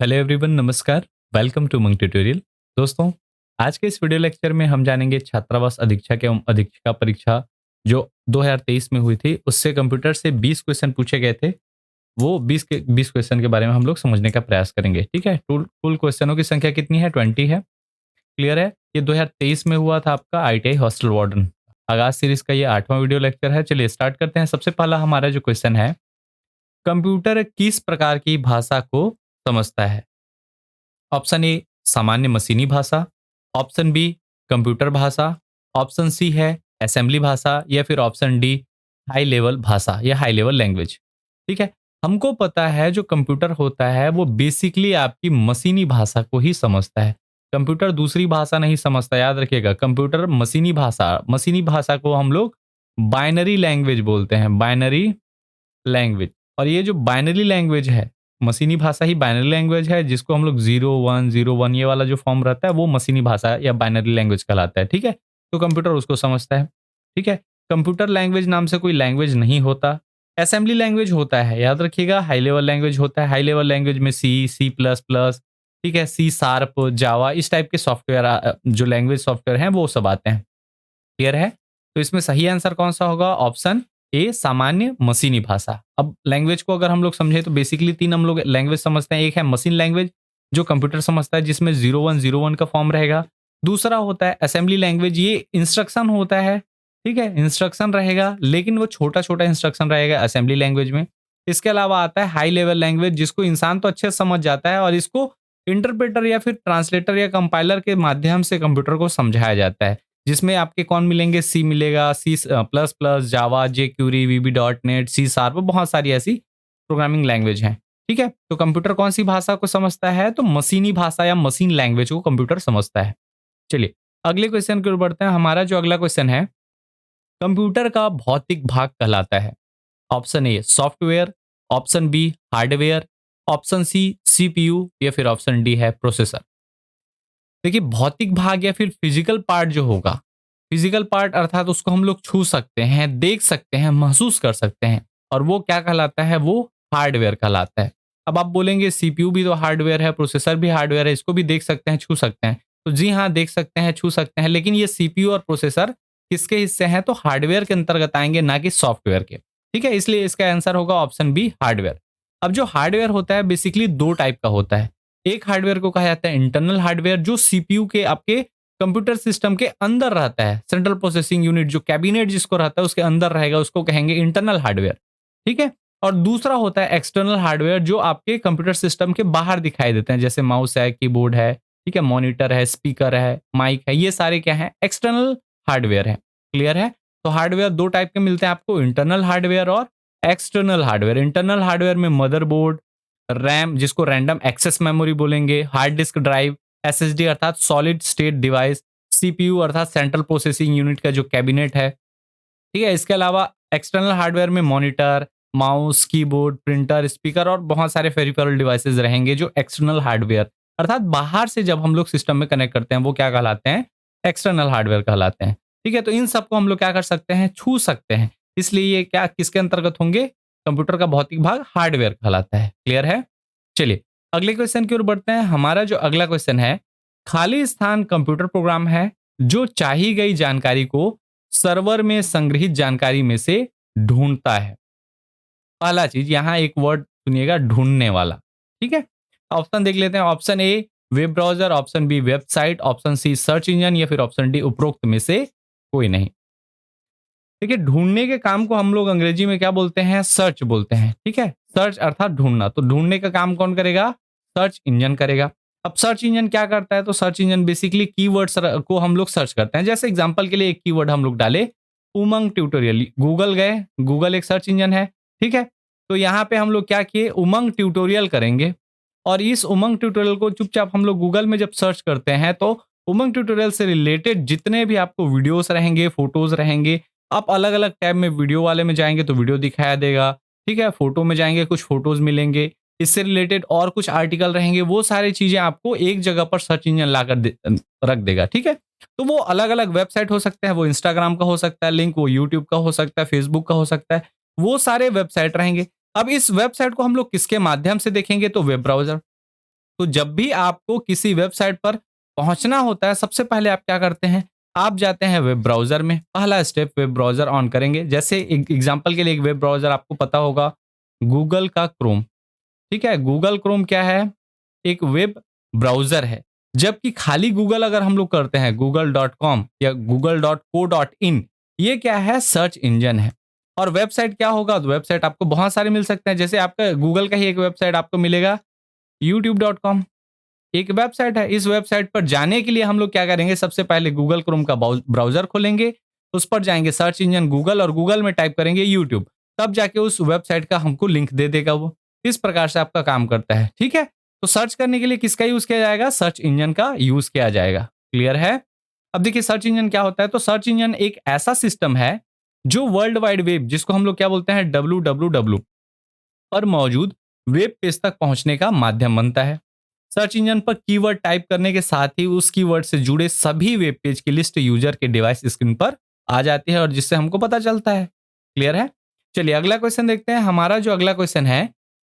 Hello everyone, नमस्कार। Welcome to monk tutorial. दोस्तों, आज के इस वीडियो लेक्चर में हम जानेंगे छात्रावास अधीक्षक एवं अधीक्षिका परीक्षा जो 2023 में हुई थी, उससे कंप्यूटर से 20 क्वेश्चन पूछे गए थे। वो 20 क्वेश्चन के बारे में हम लोग समझने का प्रयास करेंगे। ठीक है, कुल क्वेश्चनों की संख्या कितनी है? 20 है। क्लियर है? ये 2023 में हुआ था आपका आईटीआई हॉस्टल वार्डन। आगाज सीरीज का ये 8वां वीडियो लेक्चर है। चलिए स्टार्ट करते हैं। सबसे पहला हमारा जो क्वेश्चन है, कंप्यूटर किस प्रकार की भाषा को समझता है? ऑप्शन ए सामान्य मशीनी भाषा, ऑप्शन बी कंप्यूटर भाषा, ऑप्शन सी है असेंबली भाषा या फिर ऑप्शन डी हाई लेवल भाषा या हाई लेवल लैंग्वेज। ठीक है, हमको पता है जो कंप्यूटर होता है वो बेसिकली आपकी मशीनी भाषा को ही समझता है। कंप्यूटर दूसरी भाषा नहीं समझता, याद रखिएगा। कंप्यूटर मशीनी भाषा को हम लोग बाइनरी लैंग्वेज बोलते हैं, बाइनरी लैंग्वेज। और ये जो बाइनरी लैंग्वेज है, मशीनी भाषा ही बाइनरी लैंग्वेज है, जिसको हम लोग 0 1 0 1 ये वाला जो फॉर्म रहता है वो मशीनी भाषा या बाइनरी लैंग्वेज कहलाता है। ठीक है, तो कंप्यूटर उसको समझता है। ठीक है, कंप्यूटर लैंग्वेज नाम से कोई लैंग्वेज नहीं होता। असेंबली लैंग्वेज होता है, याद रखिएगा। हाई लेवल लैंग्वेज होता है। हाई लेवल लैंग्वेज में C++, ठीक है, सी शार्प, जावा, इस टाइप के सॉफ्टवेयर जो लैंग्वेज सॉफ्टवेयर हैं वो सब आते हैं। क्लियर है? तो इसमें सही आंसर कौन सा होगा? ऑप्शन ए सामान्य मशीनी भाषा। अब लैंग्वेज को अगर हम लोग समझे तो बेसिकली 3 हम लोग लैंग्वेज समझते हैं। एक है मशीन लैंग्वेज जो कंप्यूटर समझता है, जिसमें 0101 का फॉर्म रहेगा। दूसरा होता है असेंबली लैंग्वेज, ये इंस्ट्रक्शन होता है। ठीक है, इंस्ट्रक्शन रहेगा लेकिन वो छोटा छोटा इंस्ट्रक्शन रहेगा असेंबली लैंग्वेज में। इसके अलावा आता है हाई लेवल लैंग्वेज, जिसको इंसान तो अच्छे से समझ जाता है और इसको इंटरप्रेटर या फिर ट्रांसलेटर या कंपाइलर के माध्यम से कंप्यूटर को समझाया जाता है, जिसमें आपके कौन मिलेंगे? सी मिलेगा, C++, जावा, जेक्यूरी, VB.NET, सी शार्प, बहुत सारी ऐसी प्रोग्रामिंग लैंग्वेज हैं। ठीक है, तो कंप्यूटर कौन सी भाषा को समझता है? तो मशीनी भाषा या मशीन लैंग्वेज को कंप्यूटर समझता है। चलिए अगले क्वेश्चन की ओर बढ़ते हैं। हमारा जो अगला क्वेश्चन है, कंप्यूटर का भौतिक भाग कहलाता है। Option A software, option B hardware, option C CPU या फिर ऑप्शन डी है प्रोसेसर। देखिए, भौतिक भाग या फिर फिजिकल पार्ट जो होगा, फिजिकल पार्ट अर्थात उसको हम लोग छू सकते हैं, देख सकते हैं, महसूस कर सकते हैं, और वो क्या कहलाता है? वो हार्डवेयर कहलाता है। अब आप बोलेंगे CPU भी तो हार्डवेयर है, प्रोसेसर भी हार्डवेयर है, इसको भी देख सकते हैं, छू सकते हैं। तो जी हाँ, देख सकते हैं, छू सकते हैं, लेकिन ये CPU और प्रोसेसर किसके हिस्से हैं? तो हार्डवेयर के अंतर्गत आएंगे, ना कि सॉफ्टवेयर के। ठीक है, इसलिए इसका आंसर होगा ऑप्शन बी हार्डवेयर। अब जो हार्डवेयर होता है बेसिकली 2 टाइप का होता है। एक हार्डवेयर को कहा जाता है इंटरनल हार्डवेयर, जो सीपीयू के आपके कंप्यूटर सिस्टम के अंदर रहता है। सेंट्रल प्रोसेसिंग यूनिट जो कैबिनेट जिसको रहता है उसके अंदर रहेगा, उसको कहेंगे इंटरनल हार्डवेयर। ठीक है, और दूसरा होता है एक्सटर्नल हार्डवेयर, जो आपके कंप्यूटर सिस्टम के बाहर दिखाई देते हैं, जैसे माउस है, कीबोर्ड है, ठीक है, मॉनिटर है, स्पीकर है, माइक है, ये सारे क्या है? एक्सटर्नल हार्डवेयर है। क्लियर है? तो हार्डवेयर 2 टाइप के मिलते हैं आपको, इंटरनल हार्डवेयर और एक्सटर्नल हार्डवेयर। इंटरनल हार्डवेयर में मदरबोर्ड, रैम जिसको रैंडम एक्सेस मेमोरी बोलेंगे, हार्ड डिस्क ड्राइव, SSD अर्थात सॉलिड स्टेट डिवाइस, CPU अर्थात सेंट्रल प्रोसेसिंग यूनिट का जो कैबिनेट है। ठीक है, इसके अलावा एक्सटर्नल हार्डवेयर में monitor, mouse, keyboard, printer, speaker और बहुत सारे पेरिफेरल डिवाइसेस रहेंगे, जो एक्सटर्नल हार्डवेयर अर्थात बाहर से जब हम लोग सिस्टम में कनेक्ट करते हैं वो क्या कहलाते हैं? एक्सटर्नल हार्डवेयर कहलाते हैं। ठीक है, तो इन सबको हम लोग क्या कर सकते हैं? छू सकते हैं। इसलिए ये क्या किसके अंतर्गत होंगे? कंप्यूटर का भौतिक भाग हार्डवेयर कहलाता है। क्लियर है? चलिए अगले क्वेश्चन की ओर बढ़ते हैं। हमारा जो अगला क्वेश्चन है, खाली स्थान कंप्यूटर प्रोग्राम है जो चाही गई जानकारी को सर्वर में संग्रहित जानकारी में से ढूंढता है। पहला चीज यहां एक वर्ड सुनिएगा, ढूंढने वाला। ठीक है, ऑप्शन देख लेते हैं। Option A web browser, option B website, option C search engine या फिर ऑप्शन डी उपरोक्त में से कोई नहीं। देखिए, ढूंढने के काम को हम लोग अंग्रेजी में क्या बोलते हैं? सर्च बोलते हैं। ठीक है, सर्च अर्थात ढूंढना। तो ढूंढने का काम कौन करेगा? सर्च इंजन करेगा। अब सर्च इंजन क्या करता है? तो सर्च इंजन बेसिकली कीवर्ड्स को हम लोग सर्च करते हैं। जैसे एग्जांपल के लिए एक कीवर्ड हम लोग डाले, उमंग ट्यूटोरियल, गूगल गए, गूगल एक सर्च इंजन है। ठीक है, तो यहाँ पे हम लोग क्या किए? उमंग ट्यूटोरियल करेंगे, और इस उमंग ट्यूटोरियल को चुपचाप हम लोग गूगल में जब सर्च करते हैं तो उमंग ट्यूटोरियल से रिलेटेड जितने भी आपको वीडियोस रहेंगे, फोटोज रहेंगे, आप अलग अलग टैब में वीडियो वाले में जाएंगे तो वीडियो दिखाया देगा। ठीक है, फोटो में जाएंगे कुछ फोटोज मिलेंगे, इससे रिलेटेड और कुछ आर्टिकल रहेंगे, वो सारी चीजें आपको एक जगह पर सर्च इंजन लाकर रख देगा। ठीक है, तो वो अलग अलग वेबसाइट हो सकता है, वो इंस्टाग्राम का हो सकता है लिंक, वो यूट्यूब का हो सकता है, फेसबुक का हो सकता है, वो सारे वेबसाइट रहेंगे। अब इस वेबसाइट को हम लोग किसके माध्यम से देखेंगे? तो वेब ब्राउजर। तो जब भी आपको किसी वेबसाइट पर पहुंचना होता है, सबसे पहले आप क्या करते हैं, आप जाते हैं वेब ब्राउज़र में। पहला स्टेप वेब ब्राउज़र ऑन करेंगे। जैसे एग्ज़ाम्पल के लिए एक वेब ब्राउज़र आपको पता होगा, गूगल का क्रोम, ठीक है? गूगल क्रोम क्या है? एक वेब ब्राउज़र है। जबकि खाली गूगल अगर हम लोग करते हैं, google.com या google.co.in, ये क्या है? सर्च इंजन है। और वेबसाइट क्या होगा? तो वेबसाइट आपको बहुत सारे मिल सकते हैं। जैसे आपका गूगल का ही एक वेबसाइट आपको मिलेगा, youtube.com, एक वेबसाइट है। इस वेबसाइट पर जाने के लिए हम लोग क्या करेंगे, सबसे पहले गूगल क्रोम का ब्राउज़र खोलेंगे, उस पर जाएँगे, सर्च इंजन गूगल, और गूगल में टाइप करेंगे यूट्यूब, तब जाके उस वेबसाइट का हमको लिंक दे देगा वो। इस प्रकार से आपका काम करता है, ठीक है? तो सर्च करने के लिए किसका यूज़ किया जाएगा? सर्च इंजन का यूज़ किया जाएगा। क्लियर है? अब देखिए सर्च इंजन क्या होता है, तो सर्च इंजन एक ऐसा सिस्टम है जो वर्ल्ड वाइड वेब, जिसको हम लोग क्या बोलते हैं, www, पर मौजूद वेब पेज तक पहुंचने का माध्यम बनता है। सर्च इंजन पर कीवर्ड टाइप करने के साथ ही उस कीवर्ड से जुड़े सभी वेब पेज की लिस्ट यूजर के डिवाइस स्क्रीन पर आ जाती है, और जिससे हमको पता चलता है। क्लियर है? चलिए अगला क्वेश्चन देखते हैं। हमारा जो अगला क्वेश्चन है,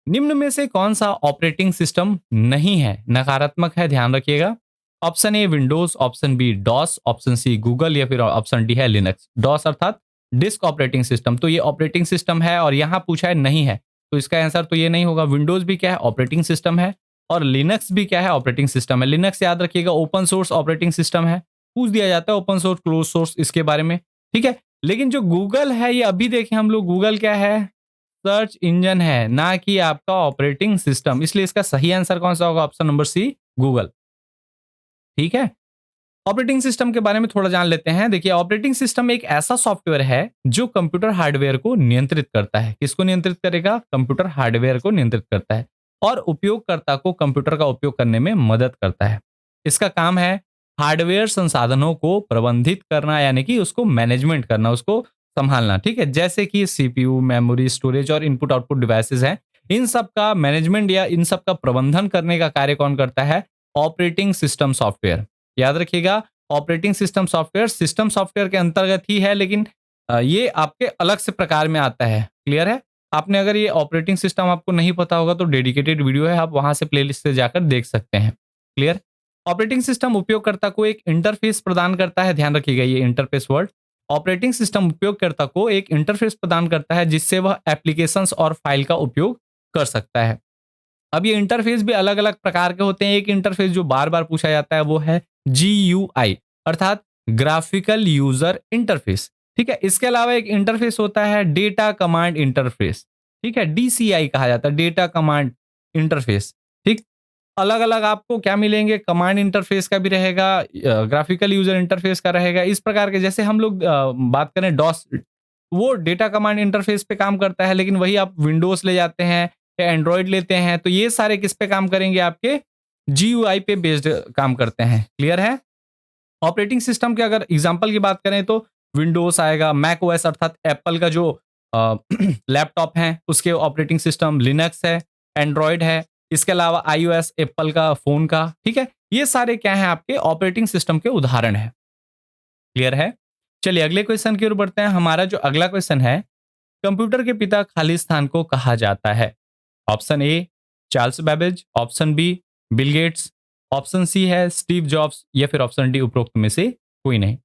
निम्न में से कौन सा ऑपरेटिंग सिस्टम नहीं है? नकारात्मक है, ध्यान रखिएगा। Option A Windows, option B DOS, option C Google, या फिर ऑप्शन डी है लिनक्स। डॉस अर्थात डिस्क ऑपरेटिंग सिस्टम, तो ये ऑपरेटिंग सिस्टम है, और यहां पूछा है नहीं है, तो इसका आंसर तो ये नहीं होगा। विंडोज भी क्या है? ऑपरेटिंग सिस्टम है। और लिनक्स भी क्या है? ऑपरेटिंग सिस्टम है। लिनक्स याद रखिएगा ओपन सोर्स ऑपरेटिंग सिस्टम है। पूछ दिया जाता है ओपन सोर्स, क्लोज सोर्स, इसके बारे में, ठीक है? लेकिन जो गूगल है, ये अभी देखें हम लोग, गूगल क्या है? सर्च इंजन है, ना कि आपका ऑपरेटिंग सिस्टम। इसलिए इसका सही आंसर कौन सा होगा? Option number C, Google. ठीक है? ऑपरेटिंग सिस्टम के बारे में थोड़ा जान लेते हैं। देखिए ऑपरेटिंग सिस्टम एक ऐसा सॉफ्टवेयर है जो कंप्यूटर हार्डवेयर को नियंत्रित करता है। किसको नियंत्रित करेगा? कंप्यूटर हार्डवेयर को नियंत्रित करता है, और उपयोगकर्ता को कंप्यूटर का उपयोग करने में मदद करता है। इसका काम है हार्डवेयर संसाधनों को प्रबंधित करना, यानी कि उसको मैनेजमेंट करना, उसको संभालना। ठीक है? जैसे कि सीपीयू, मेमोरी, स्टोरेज और इनपुट आउटपुट डिवाइसेस हैं, इन सब का मैनेजमेंट या इन सब का प्रबंधन करने का कार्य कौन करता है? Operating system software. याद रखिएगा, ऑपरेटिंग सिस्टम सॉफ्टवेयर के अंतर्गत ही है, लेकिन ये आपके अलग से प्रकार में आता है। क्लियर है? आपने अगर ये ऑपरेटिंग सिस्टम आपको नहीं पता होगा तो डेडिकेटेड वीडियो है, आप वहां से प्लेलिस्ट से जाकर देख सकते हैं। क्लियर? ऑपरेटिंग सिस्टम उपयोगकर्ता को एक इंटरफेस प्रदान करता है। ध्यान रखिएगा ये इंटरफेस वर्ड। ऑपरेटिंग सिस्टम उपयोगकर्ता को एक इंटरफेस प्रदान करता है जिससे वह एप्लीकेशंस और फाइल का उपयोग कर सकता है। अब ये इंटरफेस भी अलग-अलग प्रकार के होते हैं। एक इंटरफेस जो बार-बार पूछा जाता है वो है जीयूआई, अर्थात ग्राफिकल यूजर इंटरफेस। ठीक है? इसके अलावा एक इंटरफेस होता है डेटा कमांड इंटरफेस। ठीक है? डीसीआई कहा जाता है, डेटा कमांड इंटरफेस। ठीक? अलग-अलग आपको क्या मिलेंगे? कमांड इंटरफेस का भी रहेगा, ग्राफिकल यूजर इंटरफेस का रहेगा। इस प्रकार के, जैसे हम लोग बात करें डॉस, वो डेटा कमांड इंटरफेस पे काम करता है, लेकिन वही आप विंडोज़ ले जाते हैं या एंड्रॉइड लेते हैं, तो ये सारे किस पे काम करेंगे? आपके जीयूआई पे बेस्ड काम करते हैं। क्लियर है? ऑपरेटिंग सिस्टम के अगर एग्जांपल की बात करें तो विंडोज़ आएगा, मैक ओएस अर्थात एप्पल का जो लैपटॉप है उसके ऑपरेटिंग सिस्टम, लिनक्स है, एंड्रॉइड है, इसके अलावा आईओएस एप्पल का फ़ोन का, ठीक है? ये सारे क्या हैं? आपके ऑपरेटिंग सिस्टम के उदाहरण हैं। क्लियर है? चलिए अगले क्वेश्चन की ओर बढ़ते हैं। हमारा जो अगला क्वेश्चन है, कंप्यूटर के पिता खालिस्तान को कहा जाता है? Option A Charles Babbage, option B Bill Gates, option C है स्टीव जॉब्स, या फिर ऑप्शन डी उपरोक्त में से कोई नहीं।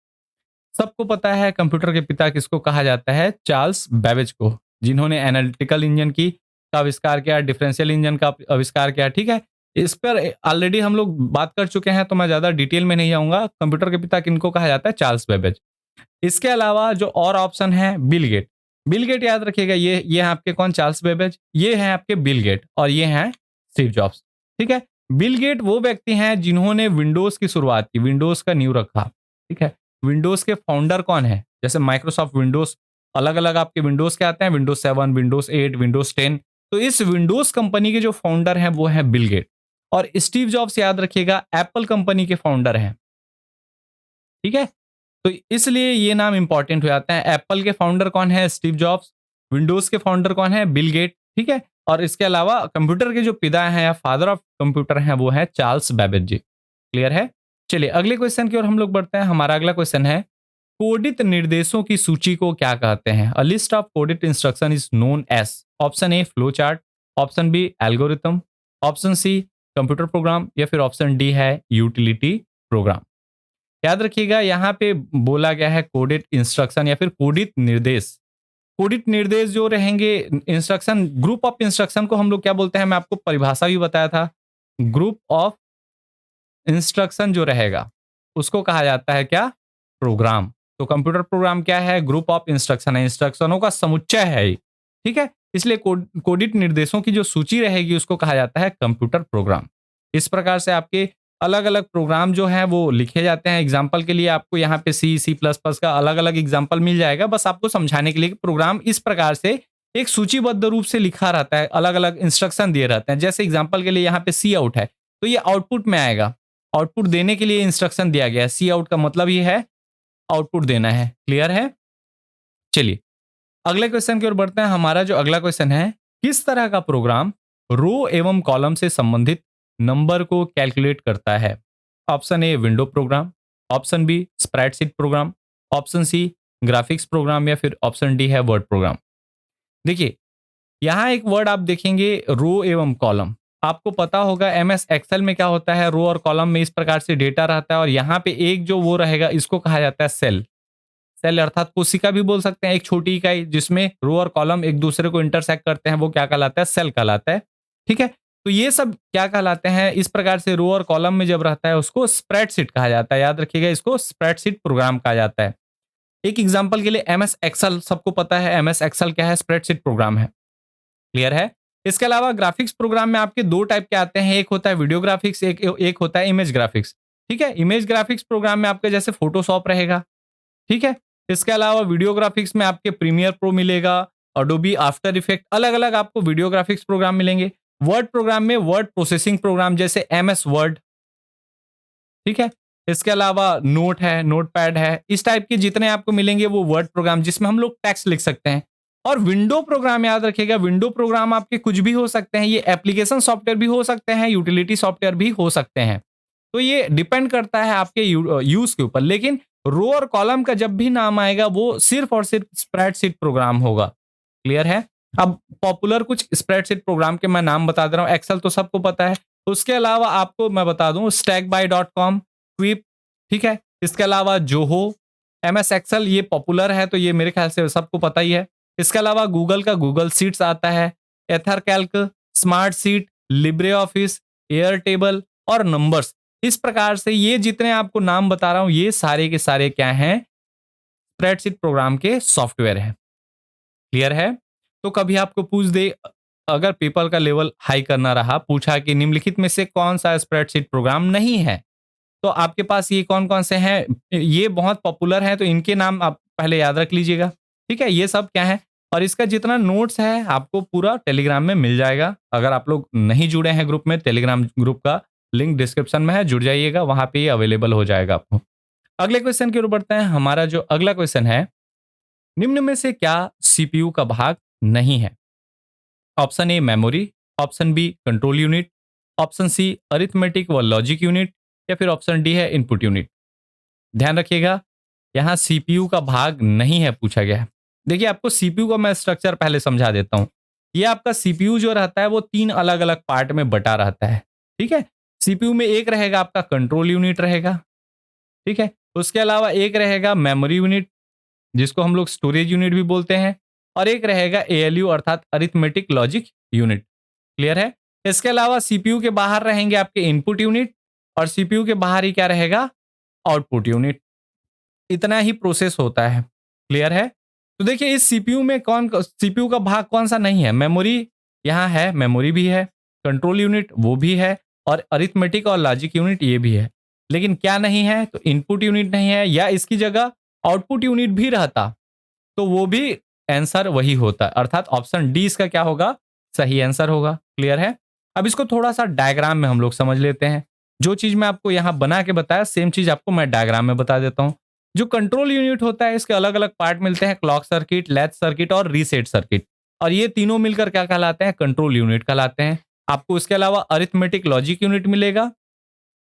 सबको पता है कंप्यूटर के पिता किसको कहा जाता है? चार्ल्स बैबेज को, जिन्होंने एनालिटिकल इंजन की का आविष्कार किया, डिफरेंशियल इंजन का आविष्कार किया। ठीक है? इस पर ऑलरेडी हम लोग बात कर चुके हैं, तो मैं ज्यादा डिटेल में नहीं आऊंगा। कंप्यूटर के पिता किनको कहा जाता है? Charles Babbage. इसके अलावा जो और ऑप्शन है, बिल गेट। बिल गेट याद रखिएगा, ये हैं आपके कौन? Charles Babbage. ये हैं आपके बिल गेट, और ये हैं स्टीव जॉब्स। ठीक है? बिल गेट वो व्यक्ति हैं जिन्होंने विंडोज की शुरुआत की, विंडोज का नींव रखा। ठीक है? विंडोज के फाउंडर कौन है? जैसे माइक्रोसॉफ्ट विंडोज, अलग अलग आपके विंडोज के आते हैं, विंडोज 7, विंडोज 8, विंडोज 10। तो इस विंडोज कंपनी के जो फाउंडर हैं वो हैं बिल गेट। और स्टीव जॉब्स याद रखिएगा एप्पल कंपनी के फाउंडर हैं। ठीक है? तो इसलिए ये नाम इंपॉर्टेंट हो जाते हैं। एप्पल के फाउंडर कौन है? Steve Jobs. विंडोज के फाउंडर कौन है? Bill Gate. ठीक है? और इसके अलावा कंप्यूटर के जो पिता हैं या फादर ऑफ कंप्यूटर हैं वो है चार्ल्स बैबेज जी। क्लियर है? चलिए अगले क्वेश्चन की ओर हम लोग बढ़ते हैं। हमारा अगला क्वेश्चन है, कोडित निर्देशों की सूची को क्या कहते हैं? A list of coded instruction is known as. Option A flow chart, option B algorithm, option C computer program या फिर ऑप्शन डी है यूटिलिटी प्रोग्राम। याद रखिएगा यहाँ पे बोला गया है कोडेड इंस्ट्रक्शन या फिर कोडित निर्देश। कोडित निर्देश जो रहेंगे, इंस्ट्रक्शन, ग्रुप ऑफ इंस्ट्रक्शन को हम लोग क्या बोलते हैं, मैं आपको परिभाषा भी बताया था। ग्रुप ऑफ इंस्ट्रक्शन जो रहेगा उसको कहा जाता है क्या, प्रोग्राम। तो कंप्यूटर प्रोग्राम क्या है, ग्रुप ऑफ इंस्ट्रक्शन है, इंस्ट्रक्शनों का समुच्चय है ये, ठीक है। इसलिए कोडित निर्देशों की जो सूची रहेगी उसको कहा जाता है कंप्यूटर प्रोग्राम। इस प्रकार से आपके अलग अलग प्रोग्राम जो है वो लिखे जाते हैं। एग्जाम्पल के लिए आपको यहाँ पे C++ का अलग अलग एग्जाम्पल मिल जाएगा, बस आपको समझाने के लिए कि प्रोग्राम इस प्रकार से एक सूचीबद्ध रूप से लिखा रहता है, अलग अलग इंस्ट्रक्शन दिए रहते हैं। जैसे एग्जाम्पल के लिए यहाँ पे सी आउट है, तो ये आउटपुट में आएगा, आउटपुट देने के लिए इंस्ट्रक्शन दिया गया है। सी आउट का मतलब ये है आउटपुट देना है। क्लियर है? चलिए अगले क्वेश्चन की ओर बढ़ते हैं। हमारा जो अगला क्वेश्चन है, किस तरह का प्रोग्राम रो एवं कॉलम से संबंधित नंबर को कैलकुलेट करता है? Option A window program, option B spreadsheet program, option C graphics program या फिर ऑप्शन डी है वर्ड प्रोग्राम। देखिए यहाँ एक वर्ड आप देखेंगे रो एवं कॉलम। आपको पता होगा एमएस एक्सेल में क्या होता है, रो और कॉलम में इस प्रकार से डेटा रहता है और यहाँ पे एक जो वो रहेगा इसको कहा जाता है सेल। सेल अर्थात कोशिका भी बोल सकते हैं, एक छोटी इकाई जिसमें रो और कॉलम एक दूसरे को इंटरसेक्ट करते हैं, वो क्या कहलाता है, सेल कहलाता है। ठीक है, तो ये सब क्या कहलाते हैं, इस प्रकार से रो और कॉलम में जब रहता है उसको स्प्रेडशीट कहा जाता है। याद रखिएगा, इसको स्प्रेडशीट प्रोग्राम कहा जाता है। एक एग्जाम्पल के लिए एमएस एक्सेल, सबको पता है एमएस एक्सेल क्या है, स्प्रेडशीट प्रोग्राम है। क्लियर है? इसके अलावा ग्राफिक्स प्रोग्राम में आपके दो टाइप के आते हैं, एक होता है वीडियो ग्राफिक्स, एक होता है इमेज ग्राफिक्स। ठीक है, इमेज ग्राफिक्स प्रोग्राम में आपके जैसे फोटोशॉप रहेगा। ठीक है, इसके अलावा वीडियो ग्राफिक्स में आपके प्रीमियर प्रो मिलेगा, अडोबी आफ्टर इफेक्ट, अलग अलग आपको वीडियो ग्राफिक्स प्रोग्राम मिलेंगे। वर्ड प्रोग्राम में वर्ड प्रोसेसिंग प्रोग्राम जैसे एमएस वर्ड। ठीक है, इसके अलावा नोट है, नोटपैड है, इस टाइप के जितने आपको मिलेंगे वो वर्ड प्रोग्राम जिसमें हम लोग टेक्स्ट लिख सकते हैं। और विंडो प्रोग्राम याद रखिएगा, विंडो प्रोग्राम आपके कुछ भी हो सकते हैं, ये एप्लीकेशन सॉफ्टवेयर भी हो सकते हैं, यूटिलिटी सॉफ्टवेयर भी हो सकते हैं। तो ये डिपेंड करता है आपके यूज के ऊपर, लेकिन रो और कॉलम का जब भी नाम आएगा वो सिर्फ और सिर्फ स्प्रेडशीट प्रोग्राम होगा। क्लियर है? अब पॉपुलर कुछ स्प्रेडशीट प्रोग्राम के मैं नाम बता दे रहा हूँ। एक्सेल तो सबको पता है, उसके अलावा आपको मैं बता दूं stackby.com, क्विप, ठीक है, इसके अलावा जोहो, एमएस एक्सेल ये पॉपुलर है तो ये मेरे ख्याल से सबको पता ही है। इसके अलावा गूगल का गूगल सीट्स आता है, EtherCalc, Smartsheet, LibreOffice, Airtable और नंबर्स। इस प्रकार से ये जितने आपको नाम बता रहा हूं ये सारे के सारे क्या हैं, स्प्रेडशीट प्रोग्राम के सॉफ्टवेयर हैं। क्लियर है? तो कभी आपको पूछ दे, अगर पेपर का लेवल हाई करना रहा, पूछा कि निम्नलिखित में से कौन सा स्प्रेडशीट प्रोग्राम नहीं है, तो आपके पास ये कौन कौन से हैं, ये बहुत पॉपुलर हैं तो इनके नाम आप पहले याद रख लीजिएगा। ठीक है, ये सब क्या है, और इसका जितना नोट्स है आपको पूरा टेलीग्राम में मिल जाएगा। अगर आप लोग नहीं जुड़े हैं ग्रुप में, टेलीग्राम ग्रुप का लिंक डिस्क्रिप्शन में है, जुड़ जाइएगा, वहां पे ये अवेलेबल हो जाएगा आपको। अगले क्वेश्चन की ओर बढ़ते हैं। हमारा जो अगला क्वेश्चन है, निम्न में से क्या सीपीयू का भाग नहीं है? Option A memory, option B control unit, option C arithmetic व लॉजिक यूनिट या फिर ऑप्शन डी है इनपुट यूनिट। ध्यान रखिएगा, यहाँ सीपीयू का भाग नहीं है पूछा गया है। देखिए आपको सीपीयू का मैं स्ट्रक्चर पहले समझा देता हूँ। ये आपका सीपीयू जो रहता है वो तीन अलग अलग पार्ट में बटा रहता है। ठीक है, सीपीयू में एक रहेगा आपका कंट्रोल यूनिट रहेगा। ठीक है, उसके अलावा एक रहेगा मेमोरी यूनिट जिसको हम लोग स्टोरेज यूनिट भी बोलते हैं, और एक रहेगा एएलयू अर्थात अरिथमेटिक लॉजिक यूनिट। क्लियर है? इसके अलावा सीपीयू के बाहर रहेंगे आपके इनपुट यूनिट और सीपीयू के बाहर ही क्या रहेगा, आउटपुट यूनिट। इतना ही प्रोसेस होता है। क्लियर है? तो देखिए इस सीपीयू में सीपीयू का भाग कौन सा नहीं है, मेमोरी यहाँ है, मेमोरी भी है, कंट्रोल यूनिट वो भी है, और अरिथमेटिक और लॉजिक यूनिट ये भी है। लेकिन क्या नहीं है, तो इनपुट यूनिट नहीं है, या इसकी जगह आउटपुट यूनिट भी रहता तो वो भी आंसर वही होता, अर्थात ऑप्शन डी इसका क्या होगा, सही आंसर होगा। क्लियर है? अब इसको थोड़ा सा डायग्राम में हम लोग समझ लेते हैं। जो चीज मैं आपको यहाँ बना के बताया सेम चीज आपको मैं डायग्राम में बता देता हूँ। जो कंट्रोल यूनिट होता है इसके अलग अलग पार्ट मिलते हैं, क्लॉक सर्किट, लैच सर्किट और रीसेट सर्किट, और ये तीनों मिलकर क्या कहलाते हैं, कंट्रोल यूनिट कहलाते हैं। आपको इसके अलावा अरिथमेटिक लॉजिक यूनिट मिलेगा।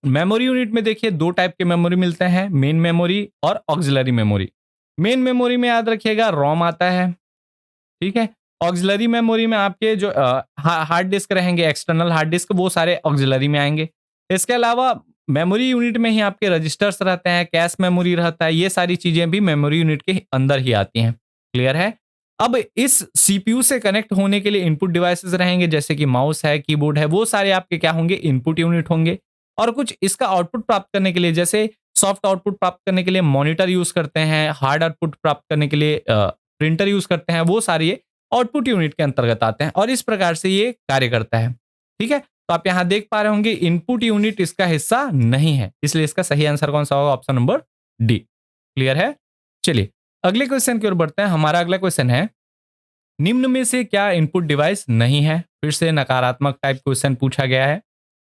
मेमोरी यूनिट में देखिए दो टाइप के मेमोरी मिलते हैं, मेन मेमोरी और ऑक्सिलरी मेमोरी। मेन मेमोरी में याद रखिएगा रोम आता है, ठीक है, ऑक्सिलरी मेमोरी में आपके जो हार्ड डिस्क रहेंगे, एक्सटर्नल हार्ड डिस्क, वो सारे ऑक्सिलरी में आएंगे। इसके अलावा मेमोरी यूनिट में ही आपके रजिस्टर्स रहते हैं, कैश मेमोरी रहता है, ये सारी चीजें भी मेमोरी यूनिट के अंदर ही आती हैं। क्लियर है? अब इस सीपीयू से कनेक्ट होने के लिए इनपुट डिवाइसेस रहेंगे, जैसे कि माउस है, कीबोर्ड है, वो सारे आपके क्या होंगे, इनपुट यूनिट होंगे। और कुछ इसका आउटपुट प्राप्त करने के लिए, जैसे सॉफ्ट आउटपुट प्राप्त करने के लिए मॉनिटर यूज करते हैं, हार्ड आउटपुट प्राप्त करने के लिए प्रिंटर यूज करते हैं, वो सारे ये आउटपुट यूनिट के अंतर्गत आते हैं और इस प्रकार से ये कार्य करता है। ठीक है, तो आप यहां देख पा रहे होंगे इनपुट यूनिट इसका हिस्सा नहीं है, इसलिए इसका सही आंसर कौन सा होगा, ऑप्शन नंबर डी। क्लियर है? चलिए अगले क्वेश्चन की ओर बढ़ते हैं। हमारा अगला क्वेश्चन है, निम्न में से क्या इनपुट डिवाइस नहीं है? फिर से नकारात्मक टाइप क्वेश्चन पूछा गया है।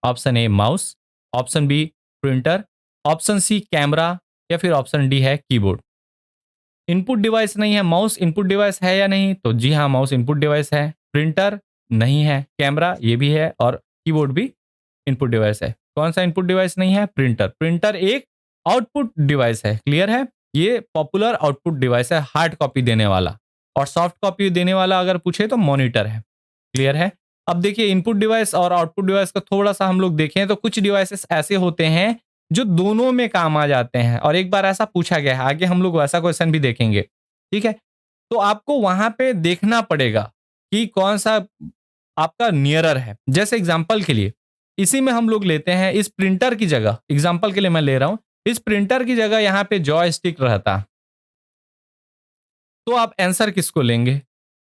Option A mouse, option B printer, option C camera या फिर ऑप्शन डी है कीबोर्ड। इनपुट डिवाइस नहीं है, माउस इनपुट डिवाइस है या नहीं? तो जी हाँ, माउस इनपुट डिवाइस है। प्रिंटर नहीं है, कैमरा ये भी है और कीबोर्ड भी इनपुट डिवाइस है। कौन सा इनपुट डिवाइस नहीं है? प्रिंटर। प्रिंटर एक आउटपुट डिवाइस है। क्लियर है? ये पॉपुलर आउटपुट डिवाइस है, हार्ड कॉपी देने वाला। और सॉफ्ट कॉपी देने वाला अगर पूछे तो मॉनिटर है। क्लियर है? अब देखिए इनपुट डिवाइस और आउटपुट डिवाइस का थोड़ा सा हम लोग देखें तो कुछ डिवाइसेस ऐसे होते हैं जो दोनों में काम आ जाते हैं और एक बार ऐसा पूछा गया है, आगे हम लोग वैसा क्वेश्चन भी देखेंगे। ठीक है, तो आपको वहां पे देखना पड़ेगा कि कौन सा आपका नियरर है। जैसे एग्जांपल के लिए इसी में हम लोग लेते हैं, इस प्रिंटर की जगह, एग्जांपल के लिए मैं ले रहा हूं, इस प्रिंटर की जगह यहाँ पे जॉयस्टिक रहता, तो आप आंसर किसको लेंगे?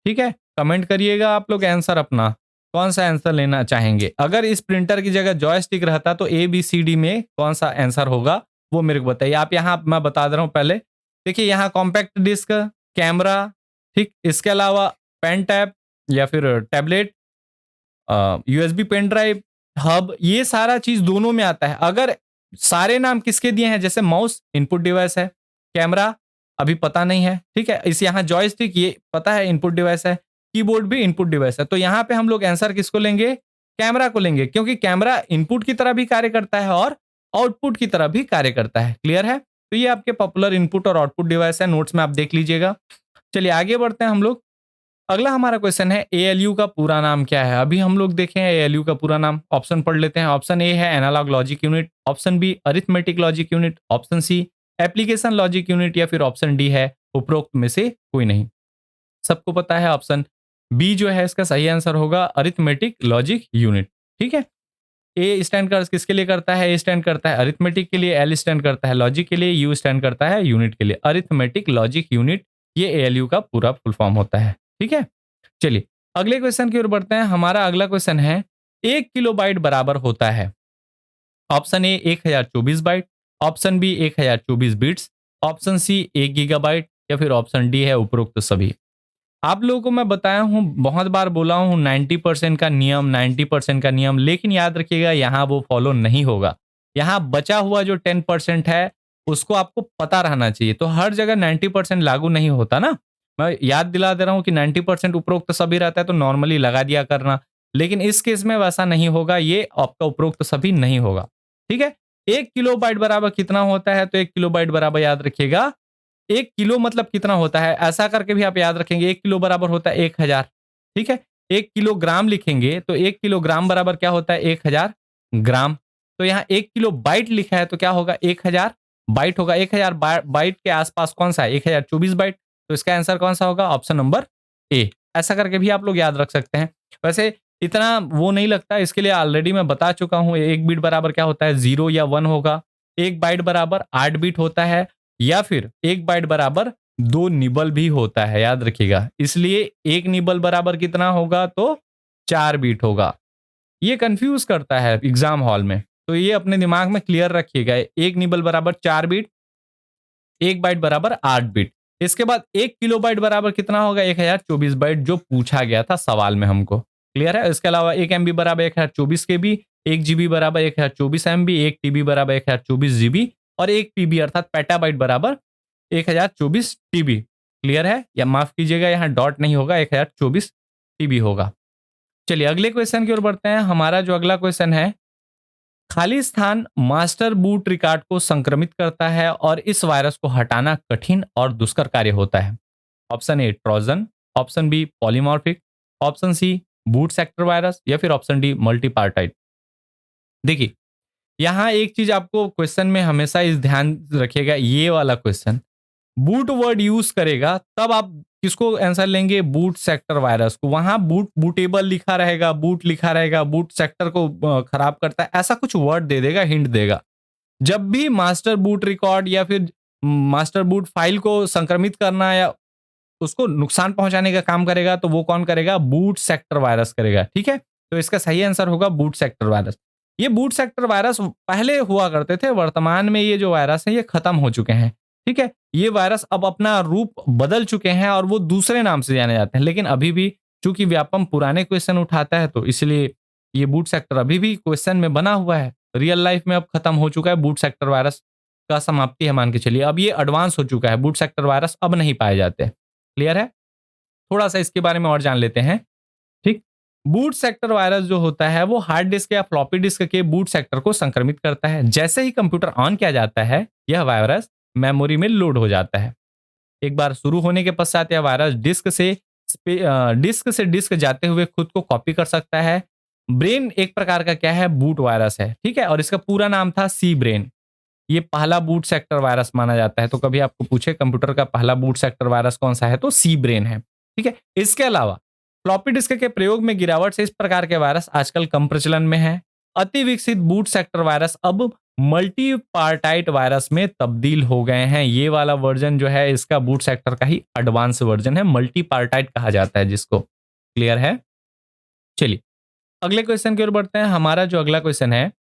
ठीक है, कमेंट करिएगा आप लोग आंसर अपना, कौन सा आंसर लेना चाहेंगे। अगर इस प्रिंटर की जगह जॉयस्टिक रहता तो ए बी सी डी में कौन सा आंसर होगा वो मेरे को बताइए। आप यहाँ मैं बता दे रहा हूँ पहले, देखिए यहाँ कॉम्पैक्ट डिस्क, कैमरा, ठीक, इसके अलावा पेन टैब या फिर tablet, USB pen drive, hub, ये सारा चीज दोनों में आता है। अगर सारे नाम किसके दिए हैं, जैसे माउस इनपुट डिवाइस है, कैमरा अभी पता नहीं है, ठीक है, इस यहाँ जॉयस्टिक ये पता है इनपुट डिवाइस है, कीबोर्ड भी इनपुट डिवाइस है, तो यहाँ पे हम लोग आंसर किसको लेंगे, कैमरा को लेंगे, क्योंकि कैमरा इनपुट की तरह भी कार्य करता है और आउटपुट की तरह भी कार्य करता है। क्लियर है? तो ये आपके पॉपुलर इनपुट और आउटपुट डिवाइस है, नोट्स में आप देख लीजिएगा। चलिए आगे बढ़ते हैं हम लोग। अगला हमारा क्वेश्चन है, एएलयू का पूरा नाम क्या है? अभी हम लोग देखें एएलयू का पूरा नाम, ऑप्शन पढ़ लेते हैं। ऑप्शन ए है analog logic unit, option B arithmetic logic unit, option C application logic unit या फिर ऑप्शन डी है उपरोक्त में से कोई नहीं। सबको पता है ऑप्शन बी जो है इसका सही आंसर होगा, अरिथमेटिक लॉजिक यूनिट। ठीक है, ए स्टैंड कर किसके लिए करता है? ए स्टैंड करता है अरिथमेटिक के लिए, एल स्टैंड करता है लॉजिक के लिए, यू स्टैंड करता है यूनिट के लिए। अरिथमेटिक लॉजिक यूनिट, ये एएलयू का पूरा फुल फॉर्म होता है। ठीक है, चलिए अगले क्वेश्चन की ओर बढ़ते हैं। हमारा अगला क्वेश्चन है, 1 किलोबाइट बराबर होता है? Option A 1024 byte, option B 1024 bits, option C 1 gigabyte या फिर ऑप्शन डी है उपरोक्त सभी। आप लोगों को मैं बताया हूं, बहुत बार बोला हूं 90% का नियम, 90% का नियम, लेकिन याद रखिएगा यहाँ वो फॉलो नहीं होगा। यहाँ बचा हुआ जो 10% है उसको आपको पता रहना चाहिए। तो हर जगह 90% लागू नहीं होता ना, मैं याद दिला दे रहा हूँ कि 90% उपरोक्त सभी रहता है तो नॉर्मली लगा दिया करना, लेकिन इस केस में वैसा नहीं होगा, ये आपका उपरोक्त सभी नहीं होगा। ठीक है, 1 किलोबाइट बराबर कितना होता है? तो 1 किलोबाइट बराबर याद रखिएगा, 1 किलो मतलब कितना होता है, ऐसा करके भी आप याद रखेंगे। 1 किलो बराबर होता है 1000। ठीक है, 1 किलोग्राम लिखेंगे तो 1 किलोग्राम बराबर क्या होता है, 1000 ग्राम। तो यहाँ 1 किलो बाइट लिखा है तो क्या होगा, 1000 बाइट होगा। 1000 बाइट के आसपास कौन सा है, 1024 बाइट, तो इसका आंसर कौन सा होगा, ऑप्शन नंबर ए। ऐसा करके भी आप लोग याद रख सकते हैं। वैसे इतना वो नहीं लगता, इसके लिए ऑलरेडी मैं बता चुका हूँ। 1 बीट बराबर क्या होता है, 0 या 1 होगा। 1 बाइट बराबर 8 बीट होता है, या फिर 1 बाइट बराबर 2 निबल भी होता है, याद रखिएगा। इसलिए 1 निबल बराबर कितना होगा, तो 4 बीट होगा। ये कंफ्यूज करता है एग्जाम हॉल में, तो ये अपने दिमाग में क्लियर रखिएगा। 1 निबल बराबर 4 बीट, 1 बाइट बराबर 8 बीट। इसके बाद 1 किलोबाइट बराबर कितना होगा, 1024 बाइट, जो पूछा गया था सवाल में हमको। क्लियर है? इसके अलावा 1 MB बराबर 1024 KB, 1 GB बराबर 1024 MB, 1 TB बराबर 1024 GB और 1 PB अर्थात पेटाबाइट बराबर 1024 TB। क्लियर है? या माफ कीजिएगा, यहाँ डॉट नहीं होगा, 1024 TB होगा। चलिए अगले क्वेश्चन की ओर बढ़ते हैं। हमारा जो अगला क्वेश्चन है, खाली स्थान मास्टर बूट रिकॉर्ड को संक्रमित करता है और इस वायरस को हटाना कठिन और दुष्कर कार्य होता है। Option A Trojan, option B polymorphic, option C boot sector virus या फिर ऑप्शन डी मल्टीपार्टाइट। देखिए, यहाँ एक चीज आपको क्वेश्चन में हमेशा इस ध्यान रखिएगा, ये वाला क्वेश्चन बूट वर्ड यूज करेगा तब आप किसको आंसर लेंगे, बूट सेक्टर वायरस को। वहां बूटेबल लिखा रहेगा, बूट लिखा रहेगा, बूट सेक्टर को खराब करता है, ऐसा कुछ वर्ड दे देगा, हिंट देगा। जब भी मास्टर बूट रिकॉर्ड या फिर मास्टर बूट फाइल को संक्रमित करना या उसको नुकसान पहुंचाने का काम करेगा तो वो कौन करेगा, बूट सेक्टर वायरस करेगा। ठीक है, तो इसका सही आंसर होगा बूट सेक्टर वायरस। ये बूट सेक्टर वायरस पहले हुआ करते थे, वर्तमान में ये जो वायरस है ये खत्म हो चुके हैं। ठीक है, ये वायरस अब अपना रूप बदल चुके हैं और वो दूसरे नाम से जाने जाते हैं, लेकिन अभी भी चूंकि व्यापम पुराने क्वेश्चन उठाता है तो इसलिए ये बूट सेक्टर अभी भी क्वेश्चन में बना हुआ है। रियल लाइफ में अब खत्म हो चुका है बूट सेक्टर वायरस का, समाप्ति है मान के चलिए। अब ये एडवांस हो चुका है, बूट सेक्टर वायरस अब नहीं पाए जाते। क्लियर है? थोड़ा सा इसके बारे में और जान लेते हैं। ठीक, बूट सेक्टर वायरस जो होता है वो हार्ड डिस्क या फ्लॉपी डिस्क के बूट सेक्टर को संक्रमित करता है। जैसे ही कंप्यूटर ऑन किया जाता है यह वायरस मेमोरी में लोड हो जाता है। एक बार शुरू होने के पश्चात यह वायरस डिस्क से डिस्क जाते हुए खुद को कॉपी कर सकता है। ब्रेन एक प्रकार का क्या है, बूट वायरस है। ठीक है, और इसका पूरा नाम था सी ब्रेन। ये पहला बूट सेक्टर वायरस माना जाता है। तो कभी आपको पूछे कंप्यूटर का पहला बूट सेक्टर वायरस कौन सा है तो सी ब्रेन है। ठीक है, इसके अलावा फ्लॉपी डिस्क के प्रयोग में गिरावट से इस प्रकार के वायरस आजकल कम प्रचलन में है। अति विकसित बूट सेक्टर वायरस अब मल्टी पार्टाइट वायरस में तब्दील हो गए हैं। ये वाला वर्जन जो है इसका बूट सेक्टर का ही एडवांस वर्जन है, मल्टी पार्टाइट कहा जाता है जिसको। क्लियर है? चलिए अगले क्वेश्चन की ओर बढ़ते हैं। हमारा जो अगला क्वेश्चन है,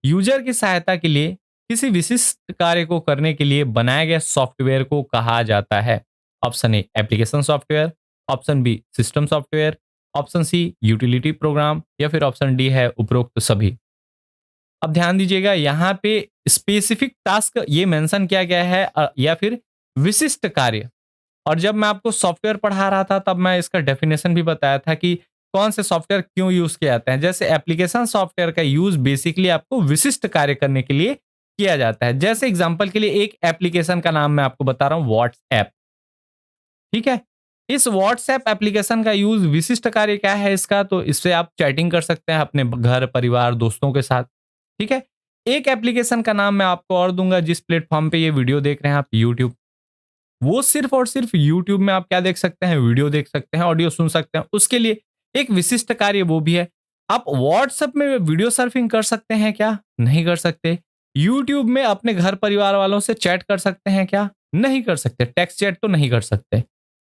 यूजर की सहायता के लिए किसी विशिष्ट कार्य को करने के लिए बनाए गए सॉफ्टवेयर को कहा जाता है। Option A application software, option B system software, option C utility program या फिर ऑप्शन डी है उपरोक्त सभी। अब ध्यान दीजिएगा, यहाँ पे स्पेसिफिक टास्क ये मेंशन किया गया है या फिर विशिष्ट कार्य। और जब मैं आपको सॉफ्टवेयर पढ़ा रहा था तब मैं इसका डेफिनेशन भी बताया था कि कौन से सॉफ्टवेयर क्यों यूज किए जाते हैं। जैसे एप्लीकेशन सॉफ्टवेयर का यूज बेसिकली आपको विशिष्ट कार्य करने के लिए किया जाता है। जैसे एग्जांपल के लिए एक एप्लीकेशन का नाम मैं आपको बता रहा हूं, व्हाट्सएप। ठीक है, इस व्हाट्सएप एप्लीकेशन का यूज विशिष्ट कार्य क्या है इसका, तो इससे आप चैटिंग कर सकते हैं अपने घर परिवार दोस्तों के साथ। ठीक है, एक एप्लीकेशन का नाम मैं आपको और दूंगा जिस प्लेटफॉर्म पे ये वीडियो देख रहे हैं आप, यूट्यूब। वो सिर्फ और सिर्फ यूट्यूब में आप क्या देख सकते हैं, वीडियो देख सकते हैं, ऑडियो सुन सकते हैं। उसके लिए एक विशिष्ट कार्य वो भी है। आप व्हाट्सएप में वीडियो सर्फिंग कर सकते हैं क्या? नहीं कर सकते। यूट्यूब में अपने घर परिवार वालों से चैट कर सकते हैं क्या? नहीं कर सकते। टेक्स्ट चैट तो नहीं कर सकते।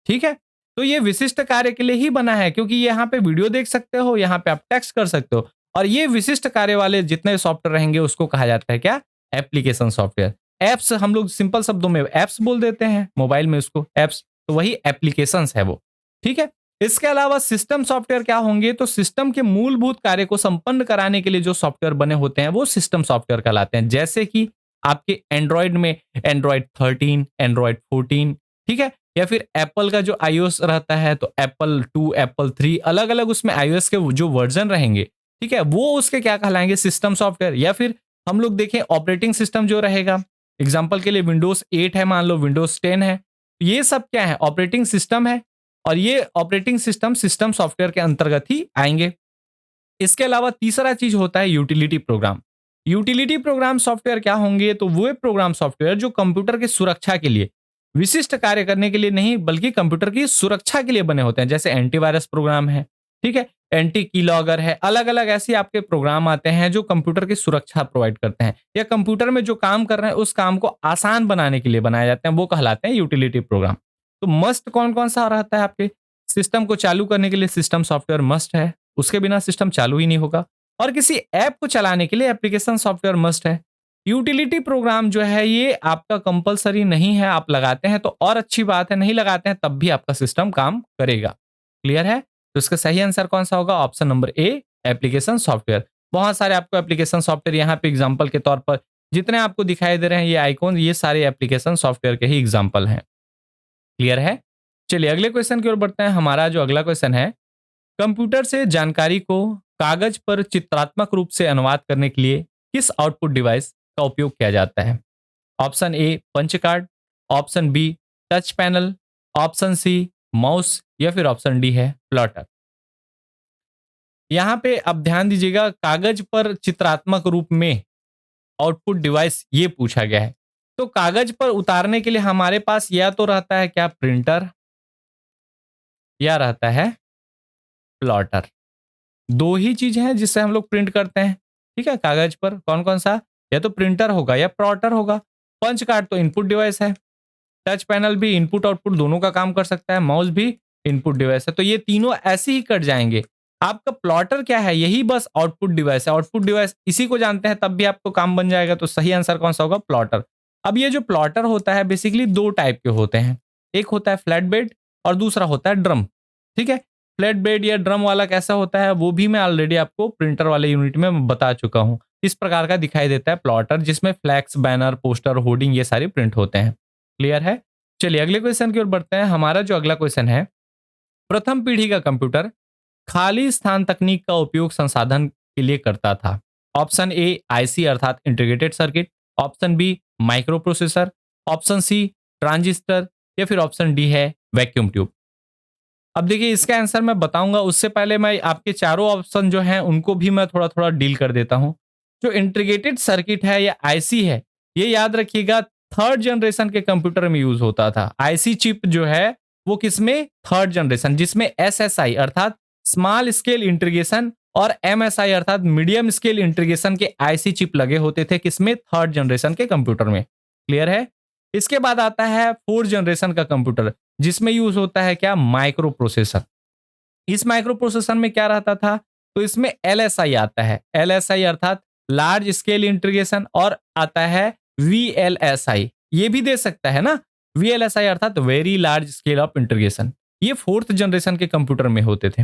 ठीक है, तो ये विशिष्ट कार्य के लिए ही बना है, क्योंकि यहाँ पे वीडियो देख सकते हो, यहाँ पे आप टेक्स्ट कर सकते हो। और ये विशिष्ट कार्य वाले जितने सॉफ्टवेयर रहेंगे उसको कहा जाता है क्या, एप्लीकेशन सॉफ्टवेयर। एप्स हम लोग सिंपल शब्दों में एप्स बोल देते हैं, मोबाइल में उसको एप्स, तो वही एप्लीकेशंस है वो। ठीक है, इसके अलावा सिस्टम सॉफ्टवेयर क्या होंगे, तो सिस्टम के मूलभूत कार्य को संपन्न कराने के लिए जो सॉफ्टवेयर बने होते हैं वो सिस्टम सॉफ्टवेयर कहलाते हैं। जैसे कि आपके एंड्रॉइड में एंड्रॉइड 13, एंड्रॉइड 14, ठीक है, या फिर एप्पल का जो आईओएस रहता है तो एप्पल 2, एप्पल 3, अलग अलग उसमें आईओएस के जो वर्जन रहेंगे, ठीक है, वो उसके क्या कहलाएंगे, सिस्टम सॉफ्टवेयर। या फिर हम लोग देखें ऑपरेटिंग सिस्टम जो रहेगा, एग्जाम्पल के लिए विंडोज 8 है, मान लो विंडोज 10 है, ये सब क्या है, ऑपरेटिंग सिस्टम है। और ये ऑपरेटिंग सिस्टम सिस्टम सॉफ्टवेयर के अंतर्गत ही आएंगे। इसके अलावा तीसरा चीज होता है utility programme. Utility programme software क्या होंगे, तो वो प्रोग्राम सॉफ्टवेयर जो कंप्यूटर की सुरक्षा के लिए, विशिष्ट कार्य करने के लिए नहीं बल्कि कंप्यूटर की सुरक्षा के लिए बने होते हैं। जैसे एंटीवायरस प्रोग्राम है, ठीक है, एंटी कीलॉगर है, अलग अलग ऐसे आपके प्रोग्राम आते हैं जो कंप्यूटर की सुरक्षा प्रोवाइड करते हैं, या कंप्यूटर में जो काम कर रहे हैं उस काम को आसान बनाने के लिए बनाए जाते हैं, वो कहलाते हैं यूटिलिटी प्रोग्राम। तो मस्ट कौन कौन सा रहता है आपके सिस्टम को चालू करने के लिए, सिस्टम सॉफ्टवेयर मस्ट है, उसके बिना सिस्टम चालू ही नहीं होगा। और किसी ऐप को चलाने के लिए एप्लीकेशन सॉफ्टवेयर मस्ट है। यूटिलिटी प्रोग्राम जो है ये आपका कंपलसरी नहीं है, आप लगाते हैं तो और अच्छी बात है, नहीं लगाते हैं तब भी आपका सिस्टम काम करेगा। क्लियर है? तो इसका सही आंसर कौन सा होगा, option number A application software. बहुत सारे आपको एप्लीकेशन सॉफ्टवेयर यहाँ पे एग्जांपल के तौर पर जितने आपको दिखाई दे रहे हैं ये आइकॉन, ये सारे एप्लीकेशन सॉफ्टवेयर के ही एग्जांपल हैं। क्लियर है? चलिए अगले क्वेश्चन की ओर बढ़ते हैं। हमारा जो अगला क्वेश्चन है, कंप्यूटर से जानकारी को कागज पर चित्रात्मक रूप से अनुवाद करने के लिए किस आउटपुट डिवाइस का उपयोग किया जाता है? Option A punch card, option B touch panel, option C mouse या फिर ऑप्शन डी है प्लॉटर। यहाँ पे अब ध्यान दीजिएगा, कागज पर चित्रात्मक रूप में आउटपुट डिवाइस ये पूछा गया है। तो कागज पर उतारने के लिए हमारे पास या तो रहता है क्या प्रिंटर, या रहता है प्लॉटर। दो ही चीज हैं जिससे हम लोग प्रिंट करते हैं, ठीक है, कागज पर। कौन कौन सा? या तो प्रिंटर होगा या प्लॉटर होगा। पंच कार्ड तो इनपुट डिवाइस है, टच पैनल भी इनपुट आउटपुट दोनों का काम कर सकता है, माउस भी इनपुट डिवाइस है। तो ये तीनों ऐसे ही कट जाएंगे। आपका प्लॉटर क्या है? यही बस आउटपुट डिवाइस है। आउटपुट डिवाइस इसी को जानते हैं, तब भी आपको काम बन जाएगा। तो सही आंसर कौन सा होगा? प्लॉटर। अब ये जो प्लॉटर होता है बेसिकली दो टाइप के होते हैं, एक होता है फ्लैट बेड और दूसरा होता है ड्रम, ठीक है। फ्लैट बेड या ड्रम वाला कैसा होता है वो भी मैं ऑलरेडी आपको प्रिंटर वाले यूनिट में बता चुका हूं। इस प्रकार का दिखाई देता है प्लॉटर, जिसमें फ्लैक्स, बैनर, पोस्टर, होर्डिंग ये सारे प्रिंट होते हैं। क्लियर है? चलिए अगले क्वेश्चन की ओर बढ़ते हैं। हमारा जो अगला क्वेश्चन है, प्रथम पीढ़ी का कंप्यूटर खाली स्थान तकनीक का उपयोग संसाधन के लिए करता था। ऑप्शन ए आईसी अर्थात integrated circuit, option B micro processor, option C transistor, या फिर ऑप्शन डी है वैक्यूम ट्यूब। अब देखिए इसका आंसर मैं बताऊंगा, उससे पहले मैं आपके चारों ऑप्शन जो हैं उनको भी मैं थोड़ा थोड़ा डील कर देता हूं। जो इंटीग्रेटेड सर्किट है या आईसी है, ये याद रखिएगा थर्ड जनरेशन के कंप्यूटर में यूज होता था। आईसी चिप जो है वो किसमें? थर्ड जनरेशन, जिसमें एसएसआई अर्थात स्मॉल स्केल इंटीग्रेशन और एमएसआई अर्थात मीडियम स्केल इंटीग्रेशन के आईसी चिप लगे होते थे। किसमें? थर्ड जनरेशन के कंप्यूटर में। क्लियर है? इसके बाद आता है फोर्थ जनरेशन का कंप्यूटर, जिसमें यूज होता है क्या? Micro processor. इस माइक्रो प्रोसेसर में क्या रहता था? तो इसमें एलएसआई आता है, एलएसआई अर्थात लार्ज स्केल इंटीग्रेशन, और आता है वीएलएसआई, ये भी दे सकता है ना, वीएलएसआई अर्थात very large scale of integration. ये फोर्थ जनरेशन के कंप्यूटर में होते थे।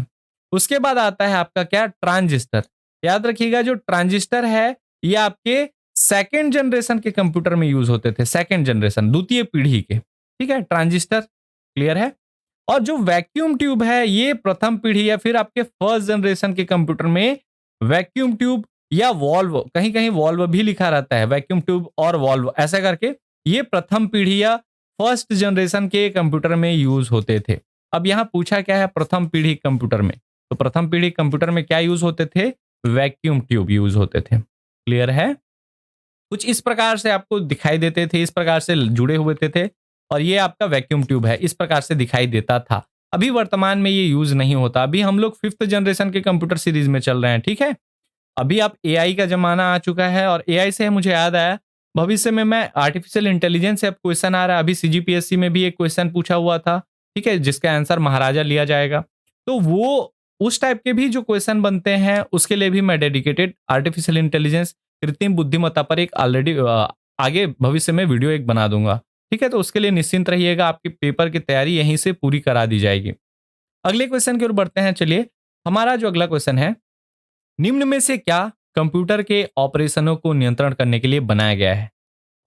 उसके बाद आता है आपका क्या? ट्रांजिस्टर। याद रखिएगा जो ट्रांजिस्टर है ये आपके सेकेंड जनरेशन के कंप्यूटर में यूज होते थे, सेकेंड जनरेशन, द्वितीय पीढ़ी के, ठीक है, ट्रांजिस्टर। क्लियर है? और जो वैक्यूम ट्यूब है ये प्रथम पीढ़ी या फिर आपके फर्स्ट जनरेशन के कंप्यूटर में वैक्यूम ट्यूब या वॉल्व, कहीं कहीं वॉल्व भी लिखा रहता है, वैक्यूम ट्यूब और वॉल्व ऐसा करके, ये प्रथम पीढ़ी या फर्स्ट जनरेशन के कंप्यूटर में यूज होते थे। अब यहां पूछा क्या है? प्रथम पीढ़ी कंप्यूटर में, तो प्रथम पीढ़ी कंप्यूटर में क्या यूज होते थे? वैक्यूम ट्यूब यूज होते थे। क्लियर है? कुछ इस प्रकार से आपको दिखाई देते थे, इस प्रकार से जुड़े हुए थे, और ये आपका वैक्यूम ट्यूब है, इस प्रकार से दिखाई देता था। अभी वर्तमान में ये यूज नहीं होता। अभी हम लोग फिफ्थ जनरेशन के कंप्यूटर सीरीज में चल रहे हैं, ठीक है। अभी आप एआई का जमाना आ चुका है, और एआई से मुझे याद आया, भविष्य में मैं आर्टिफिशियल इंटेलिजेंस से अब क्वेश्चन आ रहा है। अभी सीजीपीएससी में भी एक क्वेश्चन पूछा हुआ था, ठीक है, जिसका आंसर महाराजा लिया जाएगा। तो वो उस टाइप के भी जो क्वेश्चन बनते हैं उसके लिए भी मैं डेडिकेटेड आर्टिफिशियल इंटेलिजेंस, कृत्रिम बुद्धिमत्ता पर एक ऑलरेडी आगे भविष्य में वीडियो एक बना दूंगा, ठीक है। तो उसके लिए निश्चिंत रहिएगा, आपकी पेपर की तैयारी यहीं से पूरी करा दी जाएगी। अगले क्वेश्चन की ओर बढ़ते हैं। चलिए हमारा जो अगला क्वेश्चन है, निम्न में से क्या कंप्यूटर के ऑपरेशनों को नियंत्रण करने के लिए बनाया गया है?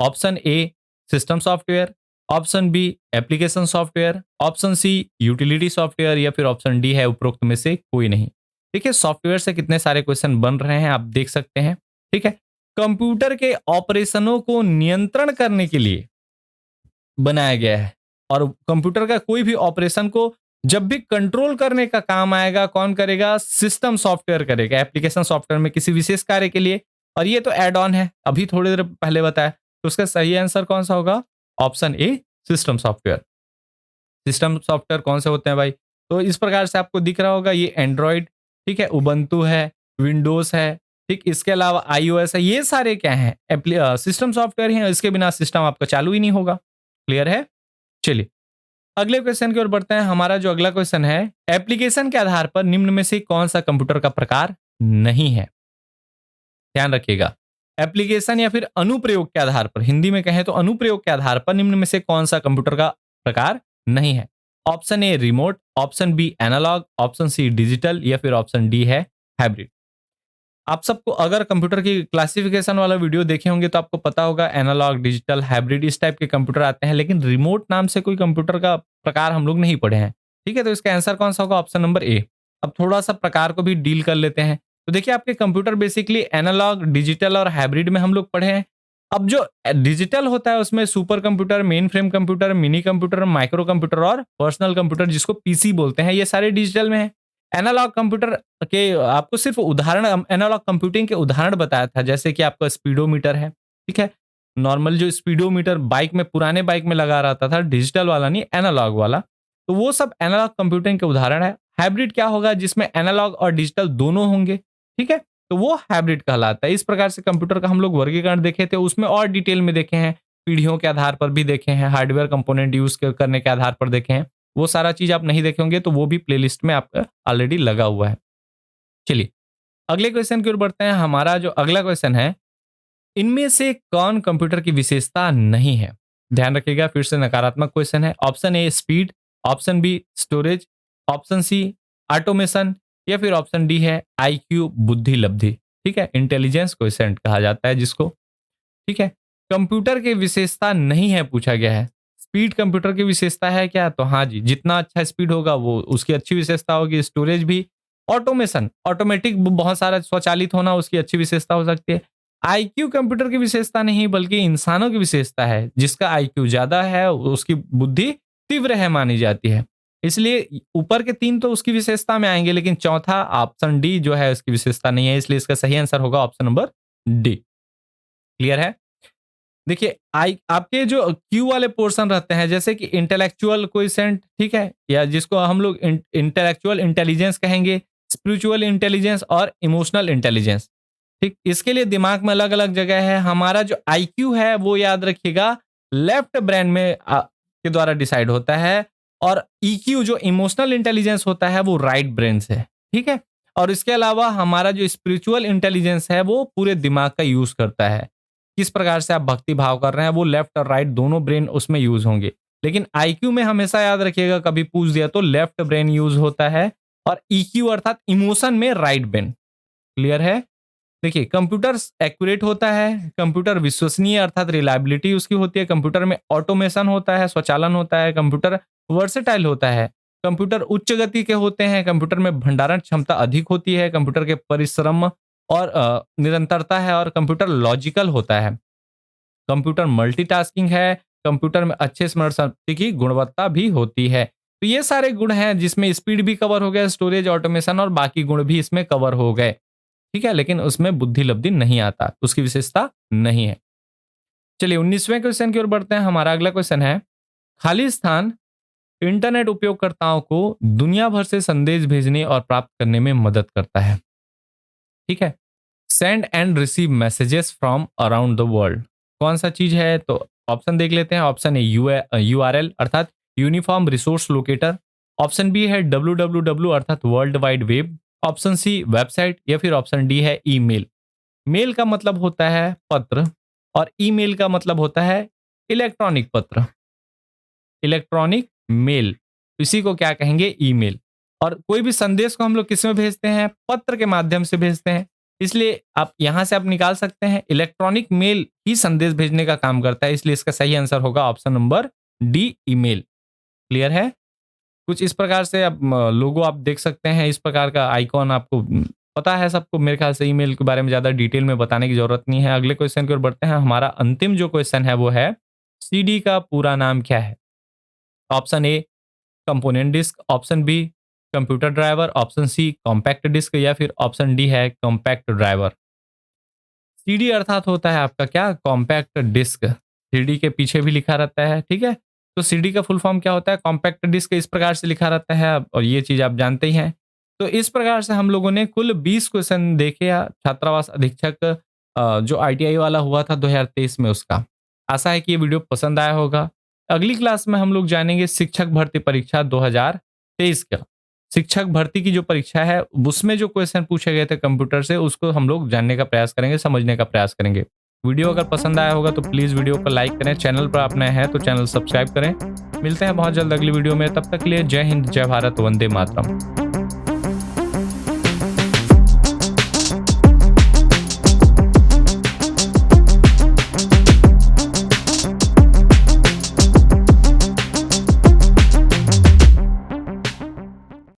Option A system software, option B application software, option C utility software, या फिर ऑप्शन डी है उपरोक्त में से कोई नहीं। देखिए सॉफ्टवेयर से कितने सारे क्वेश्चन बन रहे हैं आप देख सकते हैं, ठीक है। कंप्यूटर के ऑपरेशनों को नियंत्रण करने के लिए बनाया गया है, और कंप्यूटर का कोई भी ऑपरेशन को जब भी कंट्रोल करने का काम आएगा, कौन करेगा? सिस्टम सॉफ्टवेयर करेगा, एप्लीकेशन सॉफ्टवेयर में किसी विशेष कार्य के लिए। और ये तो एड ऑन है, अभी थोड़ी देर पहले बताया। तो उसका सही आंसर कौन सा होगा? Option A system software. System software कौन से होते हैं भाई? तो इस प्रकार से आपको दिख रहा होगा, ये एंड्रॉइड, ठीक है, उबंटू है, विंडोज है, ठीक, इसके अलावा आईओएस है, ये सारे क्या हैं? सिस्टम सॉफ्टवेयर हैं। इसके बिना सिस्टम आपका चालू ही नहीं होगा। क्लियर है? चलिए अगले क्वेश्चन की ओर बढ़ते हैं। हमारा जो अगला क्वेश्चन है, एप्लीकेशन के आधार पर निम्न में से कौन सा कंप्यूटर का प्रकार नहीं है? ध्यान रखिएगा, एप्लीकेशन या फिर अनुप्रयोग के आधार पर, हिंदी में कहें तो अनुप्रयोग के आधार पर निम्न में से कौन सा कंप्यूटर का प्रकार नहीं है? Option A remote, option B analog, option C digital, या फिर ऑप्शन डी है हाइब्रिड। आप सबको अगर कंप्यूटर की क्लासिफिकेशन वाला वीडियो देखे होंगे तो आपको पता होगा एनालॉग, डिजिटल, हाइब्रिड इस टाइप के कंप्यूटर आते हैं, लेकिन रिमोट नाम से कोई कंप्यूटर का प्रकार हम लोग नहीं पढ़े हैं, ठीक है। तो इसका आंसर कौन सा होगा? Option number A. अब थोड़ा सा प्रकार को भी डील कर लेते हैं। तो देखिए आपके कंप्यूटर बेसिकली एनालॉग, डिजिटल और हाइब्रिड में हम लोग पढ़े हैं। अब जो डिजिटल होता है उसमें super computer, main frame computer, mini computer, micro computer और पर्सनल कंप्यूटर जिसको पीसी बोलते हैं, ये सारे डिजिटल में है। एनालॉग कंप्यूटर के आपको सिर्फ उदाहरण एनालॉग कंप्यूटिंग के उदाहरण बताया था, जैसे कि आपका स्पीडोमीटर है, ठीक है? नॉर्मल जो स्पीडोमीटर बाइक में, पुराने बाइक में लगा रहता था, डिजिटल वाला नहीं, एनालॉग वाला। तो वो सब एनालॉग कंप्यूटिंग के उदाहरण है। हाइब्रिड क्या होगा? जिसमें एनालॉग और डिजिटल दोनों होंगे, ठीक है? तो वो हाइब्रिड कहलाता है। इस प्रकार से कंप्यूटर का हम लोग वर्गीकरण देखे थे, उसमें और डिटेल में देखे हैं, पीढ़ियों के आधार पर भी देखे हैं, हार्डवेयर कंपोनेंट यूज करने के आधार पर देखे हैं। वो सारा चीज आप नहीं देखे होंगे तो वो भी प्लेलिस्ट में आपका ऑलरेडी लगा हुआ है। चलिए अगले क्वेश्चन की ओर बढ़ते हैं। हमारा जो अगला क्वेश्चन है, इनमें से कौन कंप्यूटर की विशेषता नहीं है? ध्यान रखिएगा, फिर से नकारात्मक क्वेश्चन है। Option A speed, option B storage, option C automation या फिर ऑप्शन डी है आईक्यू, बुद्धि लब्धि। ठीक है, इंटेलिजेंस क्वेश्चन कहा जाता है जिसको। ठीक है, कंप्यूटर की विशेषता नहीं है पूछा गया है। स्पीड कंप्यूटर की विशेषता है क्या? तो हाँ जी, जितना अच्छा स्पीड होगा वो उसकी अच्छी विशेषता होगी। स्टोरेज भी, ऑटोमेशन, ऑटोमेटिक बहुत सारा स्वचालित होना उसकी अच्छी विशेषता हो सकती है। आईक्यू कंप्यूटर की विशेषता नहीं बल्कि इंसानों की विशेषता है। जिसका आईक्यू ज्यादा है उसकी बुद्धि तीव्र है मानी जाती है। इसलिए ऊपर के तीन तो उसकी विशेषता में आएंगे, लेकिन चौथा ऑप्शन डी जो है उसकी विशेषता नहीं है, इसलिए इसका सही आंसर होगा ऑप्शन नंबर डी। क्लियर है? देखिए आई आपके जो क्यू वाले पोर्शन रहते हैं, जैसे कि इंटेलेक्चुअल क्वोशिएंट, ठीक है, या जिसको हम लोग इंटेलेक्चुअल इंटेलिजेंस कहेंगे, स्पिरिचुअल इंटेलिजेंस और इमोशनल इंटेलिजेंस। ठीक, इसके लिए दिमाग में अलग अलग जगह है। हमारा जो आईक्यू है वो याद रखिएगा लेफ्ट ब्रेन में के द्वारा डिसाइड होता है, और ईक्यू जो इमोशनल इंटेलिजेंस होता है वो राइट ब्रेन से। ठीक है, और इसके अलावा हमारा जो स्पिरिचुअल इंटेलिजेंस है वो पूरे दिमाग का यूज करता है। किस प्रकार से आप भक्ति भाव कर रहे हैं वो लेफ्ट और राइट दोनों ब्रेन उसमें यूज होंगे। लेकिन आईक्यू में हमेशा याद रखिएगा, कभी पूछ दिया तो लेफ्ट ब्रेन यूज होता है, और ईक्यू अर्थात इमोशन में राइट ब्रेन। क्लियर है? देखिए कंप्यूटर एक्यूरेट होता है, कंप्यूटर विश्वसनीय अर्थात रिलायबिलिटी उसकी होती है, कंप्यूटर में ऑटोमेशन होता है, स्वचालन होता है, कंप्यूटर वर्सेटाइल होता है, कंप्यूटर उच्च गति के होते हैं, कंप्यूटर में भंडारण क्षमता अधिक होती है, कंप्यूटर के परिश्रम और निरंतरता है, और कंप्यूटर लॉजिकल होता है, कंप्यूटर मल्टीटास्किंग है, कंप्यूटर में अच्छे स्मरण शक्ति की गुणवत्ता भी होती है। तो ये सारे गुण हैं जिसमें स्पीड भी कवर हो गया, स्टोरेज, ऑटोमेशन और बाकी गुण भी इसमें कवर हो गए। ठीक है, लेकिन उसमें बुद्धि लब्धि नहीं आता, उसकी विशेषता नहीं है। चलिए 19वें क्वेश्चन की ओर बढ़ते हैं। हमारा अगला क्वेश्चन है, खाली स्थान इंटरनेट उपयोगकर्ताओं को दुनिया भर से संदेश भेजने और प्राप्त करने में मदद करता है। ठीक है, send and receive messages from around the world. कौन सा चीज है? तो ऑप्शन देख लेते हैं। ऑप्शन ए यूआरएल अर्थात uniform resource locator, option B है www अर्थात world wide web, option C website, या फिर ऑप्शन डी है ईमेल। मेल का मतलब होता है पत्र, और ईमेल का मतलब होता है इलेक्ट्रॉनिक पत्र, इलेक्ट्रॉनिक मेल, इसी को क्या कहेंगे? ईमेल। और कोई भी संदेश को हम लोग किस में भेजते हैं? पत्र के माध्यम से भेजते हैं। इसलिए आप यहां से आप निकाल सकते हैं इलेक्ट्रॉनिक मेल ही संदेश भेजने का काम करता है, इसलिए इसका सही आंसर होगा option number D, email. Clear है? कुछ इस प्रकार से आप लोगो आप देख सकते हैं, इस प्रकार का आइकॉन आपको पता है सबको मेरे ख्याल से। ईमेल के बारे में ज्यादा डिटेल में बताने की जरूरत नहीं है। अगले क्वेश्चन की ओर बढ़ते हैं। हमारा अंतिम जो क्वेश्चन है वो है, सीडी का पूरा नाम क्या है? Option A component disk, option B computer driver, option C compact disk, या फिर ऑप्शन डी है कॉम्पैक्ट ड्राइवर। सीडी अर्थात होता है आपका क्या? Compact disc. सीडी के पीछे भी लिखा रहता है, ठीक है। तो सीडी का फुल फॉर्म क्या होता है? कॉम्पैक्ट डिस्क, इस प्रकार से लिखा रहता है, और ये चीज आप जानते ही हैं। तो इस प्रकार से हम लोगों ने कुल 20 क्वेश्चन देखे छात्रावास अधीक्षक जो आईटीआई वाला हुआ था 2023 में उसका। आशा है कि ये वीडियो पसंद आया होगा। अगली क्लास में हम लोग जानेंगे शिक्षक भर्ती परीक्षा 2023 का। शिक्षक भर्ती की जो परीक्षा है उसमें जो क्वेश्चन पूछे गए थे कंप्यूटर से, उसको हम लोग जानने का प्रयास करेंगे, समझने का प्रयास करेंगे। वीडियो अगर पसंद आया होगा तो प्लीज वीडियो को लाइक करें, चैनल पर आप नए हैं तो चैनल सब्सक्राइब करें। मिलते हैं बहुत जल्द अगली वीडियो में, तब तक के लिए जय हिंद, जय भारत, वंदे मातरम।